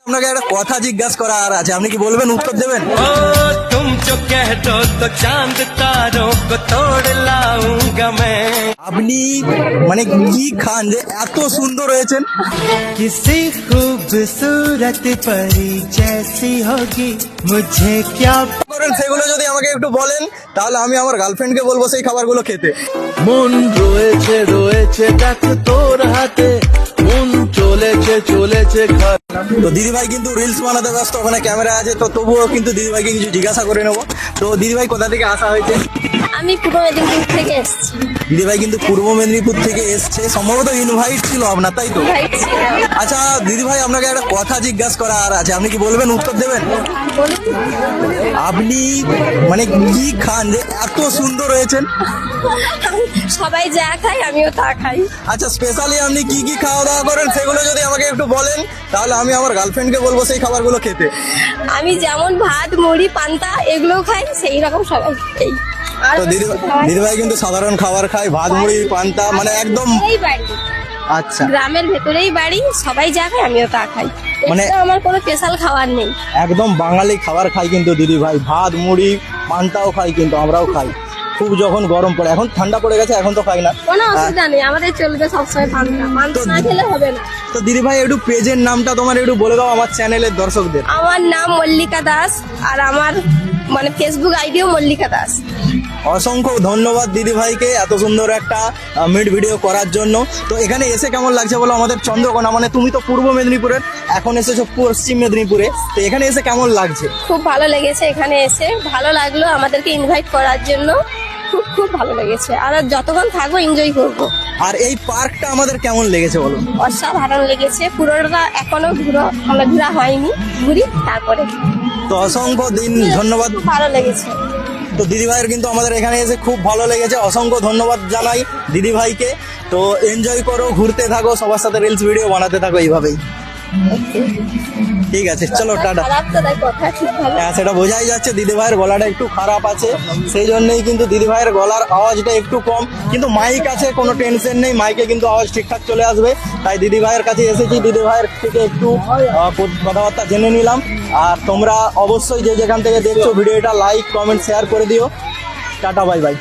আপনাকে একটা কথা জিজ্ঞাসা করার আছে, আপনি কি বলবেন, উত্তর দেবেন? तुम जो कह दो तो चांद तारों को तोड़ लाऊंगा मैं। আপনি মানে কি খান যে এত সুন্দর হয়েছেন? किसी खूबसूरत परी जैसी होगी मुझे क्या করেন সেগুলো যদি আমাকে একটু বলেন, তাহলে আমি আমার গার্লফ্রেন্ডকে বলবো সেই খাবারগুলো খেতে। মন রয়েছে রয়েছে দেখ তোর হাতে, মন চলেছে চলেছে তো দিদিভাই কিন্তু রিলস বানাতে ব্যস্ত, ওখানে ক্যামেরা আছে, তো তবুও কিন্তু দিদিভাইকে কিছু জিজ্ঞাসা করে নেবো। তো দিদিভাই কোথা থেকে আসা হয়েছে? আমি পূর্ব মেদিনীপুর থেকে এসেছি। দিদিভাই কিন্তু পূর্ব মেদিনীপুর থেকে এসছে, সম্ভবত ইনভাইট ছিল আপনার, তাই তো? ভাই ছিল। আচ্ছা দিদিভাই, আপনাকে একটা কথা জিজ্ঞাসা করার আছে, আপনি কি বলবেন, উত্তর দেবেন? বলুন। আপনি মানে কি খান যে এত সুন্দর হয়েছেন? সবাই যা খায় আমিও তা খাই। আচ্ছা স্পেশালি আপনি কি কি খাওয়া দাওয়া করেন সেগুলো যদি আমাকে একটু বলেন, তাহলে আমি আমার গার্লফ্রেন্ডকে বলবো সেই খাবারগুলো খেতে। আমি যেমন ভাত মুড়ি পান্তা এগুলো খাই, সেই রকম সবাই খাই। আর তো দিদিভাই কিন্তু সাধারণ খাবার খায়, ভাত মুড়ি পান্তা, মানে একদম। এই বাড়ি আচ্ছা গ্রামের ভেতরেই বাড়ি, সবাই যা খায় আমিও তা খাই। মানে মানে আমার কোনো স্পেশাল খাবার নেই। একদম বাঙালি খাবার খাই কিন্তু দিদিভাই, ভাত মুড়ি পান্তাও খাই, কিন্তু আমরাও খাই খুব যখন গরম পড়ে। এখন ঠান্ডা পড়ে গেছে, এখন তো খাই না। কোনো অসুবিধা নেই, আমাদের চলবে সবসময় পান্তা। পান্তা না খেলে হবে না। তো দিদিভাই একটু পেজের নামটা তোমার একটু বলে দাও আমার চ্যানেলের দর্শকদের। আমার নাম মল্লিকা দাস, আর আমার মানে ফেসবুক আইডিও মল্লিকা দাস। অসংখ্য ধন্যবাদ দিদিভাইকে এত সুন্দর একটা মিড ভিডিও করার জন্য। তো এখানে এসে কেমন লাগছে বলো? আমাদের চন্দ্রকোনা, মানে তুমি তো পূর্ব মেদিনীপুরের, এখন এসেছো পশ্চিম মেদিনীপুরে, তো এখানে এসে কেমন লাগছে? খুব ভালো লেগেছে, এখানে এসে ভালো লাগলো, আমাদেরকে ইনভাইট করার জন্য খুব খুব ভালো লেগেছে। আর যতক্ষণ থাকবো এনজয় করবো। আর এই পার্কটা আমাদের কেমন লেগেছে বলো? অসাধারণ লেগেছে, পুরোটা এখনো ঘোরা হয়নি, ঘুরি তারপরে। তো অসংখ্য ধন্যবাদ। খুব ভালো লেগেছে। তো দিদিভাইয়ের কিন্তু আমাদের এখানে এসে খুব ভালো লেগেছে, অসংখ্য ধন্যবাদ জানাই দিদিভাইকে। তো এনজয় করো, ঘুরতে থাকো, সবার সাথে রিলস ভিডিও বানাতে থাকো এইভাবেই। ঠিক আছে, চলো টাটা। খারাপ তো তাই কথা, ঠিক ভালো। হ্যাঁ সেটা বোঝাই যাচ্ছে, দিদিভাইয়ের গলাটা একটু খারাপ আছে, সেই জন্যই কিন্তু দিদিভাইয়ের গলার আওয়াজটা একটু কম, কিন্তু মাইক আছে, কোনো টেনশন নেই, মাইকে কিন্তু আওয়াজ ঠিকঠাক চলে আসবে। তাই দিদিভাইয়ের কাছে এসেছি, দিদিভাইয়ের থেকে একটু কথাবার্তা জেনে নিলাম। আর তোমরা অবশ্যই যে যেখান থেকে দেখছো ভিডিওটা লাইক কমেন্ট শেয়ার করে দিও। Tata bye bye.